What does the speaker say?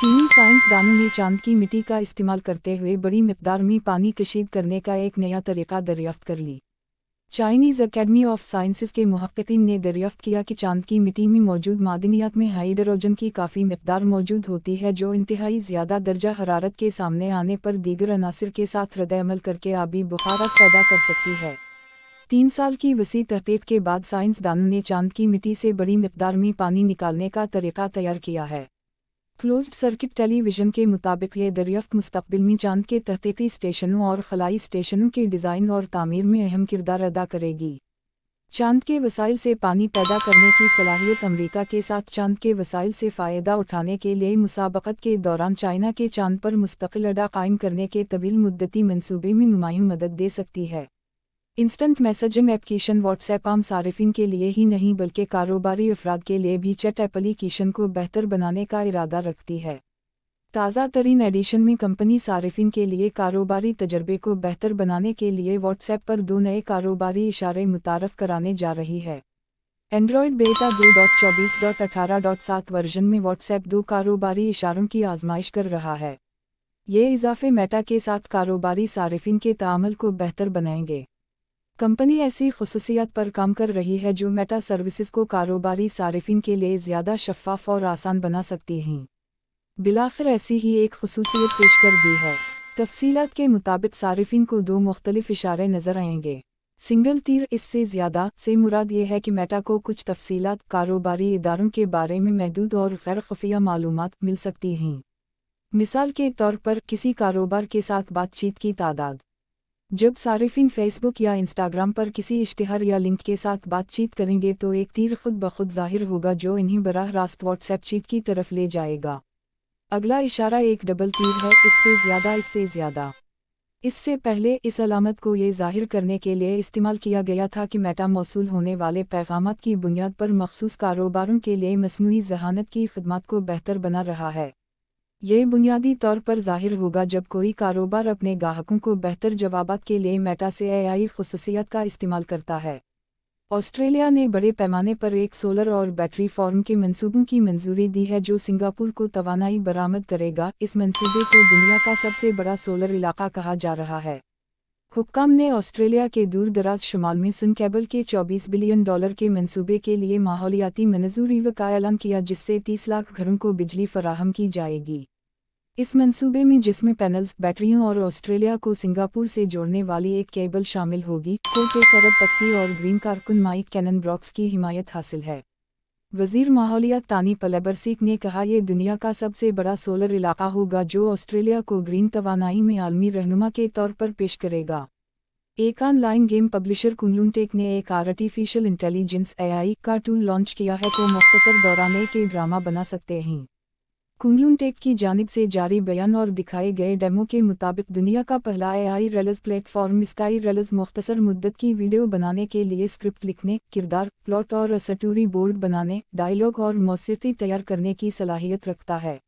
चीनी साइंसदानों ने चांद की मिट्टी का इस्तेमाल करते हुए बड़ी मिकदार में पानी कशीद करने का एक नया तरीका दरियाफ्त कर ली। चाइनीज़ एकेडमी ऑफ साइंसेस के मुहक्किकीन ने दरियाफ्त किया कि चांद की मिट्टी में मौजूद मादनियात में हाइड्रोजन की काफ़ी मिकदार मौजूद होती है, जो इंतहाई ज़्यादा दर्जा हरारत के सामने आने पर दीगर अनासिर के साथ रद्द-ए-अमल करके आबी बुखारात पैदा कर सकती है। 3 साल की वसी तहकीक के बाद साइंसदानों ने चांद की मिट्टी से बड़ी मिकदार में पानी निकालने का तरीका तैयार किया है। क्लोज्ड सर्किट टेलीविज़न के मुताबिक ये दरियाफ्त मुस्तक़बिल में चांद के तहक़ीक़ी स्टेशनों और खलाई स्टेशनों के डिज़ाइन और तामीर में अहम किरदार अदा करेगी। चांद के वसाइल से पानी पैदा करने की सलाहियत अमरीका के साथ चांद के वसाइल से फ़ायदा उठाने के लिए मुसाबक़त के दौरान चाइना के चांद पर मुस्तक़िल अड्डा कायम करने के तवील मुद्दती मंसूबे में नुमायाँ मदद दे सकती है। इंस्टेंट मैसेजिंग एप्लीकेशन व्हाट्सएप आम सारिफिन के लिए ही नहीं बल्कि कारोबारी अफराद के लिए भी चैट एप्लीकेशन को बेहतर बनाने का इरादा रखती है। ताज़ा तरीन एडिशन में कंपनी सारिफिन के लिए कारोबारी तजर्बे को बेहतर बनाने के लिए व्हाट्सएप पर 2 नए कारोबारी इशारे मुतारफ़ कराने जा रही है। एंड्रॉयड बेटा 2.24.18.7 वर्जन में व्हाट्सएप 2 कारोबारी इशारों की आजमाइश कर रहा है। ये इजाफे मेटा के साथ कारोबारी सारिफिन के ताअम्मुल को बेहतर बनाएंगे। कंपनी ऐसी खुसूसियात पर काम कर रही है जो मेटा सर्विसेज को कारोबारी सारिफिन के लिए ज़्यादा शफ़ाफ और आसान बना सकती हैं। बिलाखिर ऐसी ही एक खुसूसियत पेश कर दी है। तफसीलात के मुताबिक सारिफिन को 2 मुख्तलिफ इशारे नज़र आएंगे। सिंगल तीर इससे ज़्यादा से मुराद ये है कि मेटा को कुछ तफसीलात कारोबारी इदारों के बारे में महदूद और गैर खुफिया मालूमात मिल सकती हैं। मिसाल के तौर पर किसी कारोबार के साथ बातचीत की तादाद। जब सारिफिन फेसबुक या इंस्टाग्राम पर किसी इश्तिहार या लिंक के साथ बातचीत करेंगे तो एक तीर खुद ब खुद ज़ाहिर होगा जो इन्हें बराह रास्त व्हाट्सएप चीट की तरफ ले जाएगा। अगला इशारा एक डबल तीर है, इससे ज़्यादा, इससे ज़्यादा। इससे पहले इस अलामत को ये ज़ाहिर करने के लिए इस्तेमाल किया गया था कि मेटा मौसूल होने वाले पैगामात की बुनियाद पर मखसूस कारोबारों के लिए मसनूई ज़हानत की खिदमत को बेहतर बना रहा है। ये बुनियादी तौर पर ज़ाहिर होगा जब कोई कारोबार अपने ग्राहकों को बेहतर जवाबात के लिए मेटा से एआई खुसूसियत का इस्तेमाल करता है। ऑस्ट्रेलिया ने बड़े पैमाने पर एक सोलर और बैटरी फार्म के मंसूबों की मंजूरी दी है जो सिंगापुर को तवानाई बरामद करेगा। इस मंसूबे को दुनिया का सबसे बड़ा सोलर इलाका कहा जा रहा है। हुक्काम ने ऑस्ट्रेलिया के दूर दराज शुमाल में सुन केबल के $24 बिलियन के मंसूबे के लिए माहौलियाती मंजूरी का ऐलान किया, जिससे 30 लाख घरों को बिजली फराहम की जाएगी। इस मंसूबे में जिसमें पैनल्स, बैटरियों और ऑस्ट्रेलिया को सिंगापुर से जोड़ने वाली एक केबल शामिल होगी, को के खरबपत्ती और ग्रीन कारकुन माइक कैनन ब्रॉक्स की हिमायत हासिल है। वज़ीर माहौलियात तानी पलेबरसीक ने कहा, यह दुनिया का सबसे बड़ा सोलर इलाका होगा जो ऑस्ट्रेलिया को ग्रीन तवानाई में आलमी रहनुमा के तौर पर पेश करेगा। एक ऑनलाइन गेम पब्लिशर कुंगलून टेक ने एक आर्टिफिशियल इंटेलिजेंस एआई का टूल लॉन्च किया है को मुख्तसर दौरान के ड्रामा बना सकते हैं। कुंगलून टेक की जानिब से जारी बयान और दिखाए गए डेमो के मुताबिक दुनिया का पहला AI rails platform sky rails मुख्तसर मुद्दत की वीडियो बनाने के लिए स्क्रिप्ट लिखने, किरदार, प्लॉट और स्टोरी बोर्ड बनाने, डायलॉग और मौसीकी तैयार करने की सलाहियत रखता है।